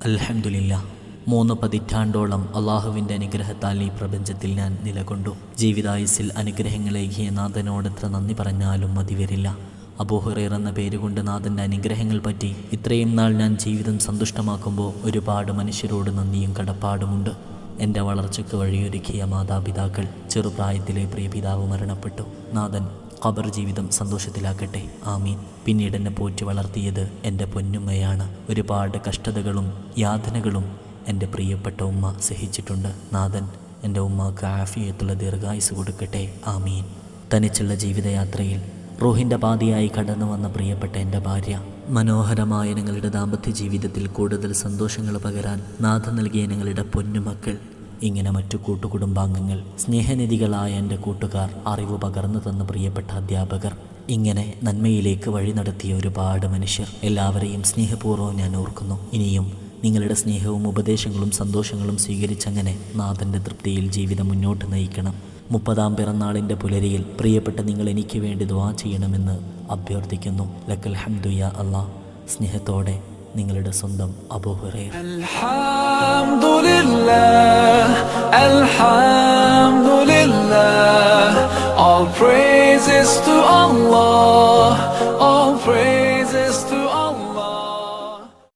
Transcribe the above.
അൽഹംദുലില്ലാ 3 പതിറ്റാണ്ടോളം അള്ളാഹുവിൻ്റെ അനുഗ്രഹത്താൽ ഈ പ്രപഞ്ചത്തിൽ ഞാൻ നിലകൊണ്ടു. ജീവിതായുസ്സിൽ അനുഗ്രഹങ്ങളേകിയ നാഥനോടെത്ര നന്ദി പറഞ്ഞാലും മതി വരില്ല. അബൂ ഹുറൈറ എന്ന പേരുകൊണ്ട് നാഥൻ്റെ അനുഗ്രഹങ്ങൾ പറ്റി ഇത്രയും നാൾ ഞാൻ ജീവിതം സന്തുഷ്ടമാക്കുമ്പോൾ ഒരുപാട് മനുഷ്യരോട് നന്ദിയും കടപ്പാടുമുണ്ട്. എൻ്റെ വളർച്ചയ്ക്ക് വഴിയൊരുക്കിയ മാതാപിതാക്കൾ, ചെറുപ്രായത്തിലെ പ്രിയപിതാവ് മരണപ്പെട്ടു. നാഥൻ ഖബർ ജീവിതം സന്തോഷത്തിലാക്കട്ടെ, ആമീൻ. പിന്നീട് എന്നെ പോറ്റി വളർത്തിയത് എൻ്റെ പൊന്നുമ്മയാണ്. ഒരുപാട് കഷ്ടതകളും യാതനകളും എൻ്റെ പ്രിയപ്പെട്ട ഉമ്മ സഹിച്ചിട്ടുണ്ട്. നാഥൻ എൻ്റെ ഉമ്മക്ക് ആഫിയത്തുള്ള ദീർഘായുസ് കൊടുക്കട്ടെ, ആമീൻ. തനിച്ചുള്ള ജീവിതയാത്രയിൽ റൂഹിൻ്റെ പാതിയായി കടന്നു വന്ന പ്രിയപ്പെട്ട എൻ്റെ ഭാര്യ, മനോഹരമായ ഞങ്ങളുടെ ദാമ്പത്യ ജീവിതത്തിൽ കൂടുതൽ സന്തോഷങ്ങൾ പകരാൻ നാഥൻ നൽകിയ ഞങ്ങളുടെ പൊന്നുമക്കൾ, ഇങ്ങനെ മറ്റു കൂട്ടുകുടുംബാംഗങ്ങൾ, സ്നേഹനിധികളായ എൻ്റെ കൂട്ടുകാർ, അറിവ് പകർന്നു തന്ന പ്രിയപ്പെട്ട അധ്യാപകർ, ഇങ്ങനെ നന്മയിലേക്ക് വഴി നടത്തിയ ഒരുപാട് മനുഷ്യർ, എല്ലാവരെയും സ്നേഹപൂർവ്വം ഞാൻ ഓർക്കുന്നു. ഇനിയും നിങ്ങളുടെ സ്നേഹവും ഉപദേശങ്ങളും സന്തോഷങ്ങളും സ്വീകരിച്ചങ്ങനെ നാഥൻ്റെ തൃപ്തിയിൽ ജീവിതം മുന്നോട്ട് നയിക്കണം. 30-ാം പിറന്നാളിൻ്റെ പുലരിയിൽ പ്രിയപ്പെട്ട നിങ്ങൾ എനിക്ക് വേണ്ടി ദുആ ചെയ്യണമെന്ന് അഭ്യർത്ഥിക്കുന്നു. ലക്കൽ ഹംദു യാ അല്ലാഹ്. സ്നേഹത്തോടെ നിങ്ങളുടെ സ്വന്തം അബൂ ഹുറൈറ. Alhamdulillah, Alhamdulillah, all praises to Allah, all praise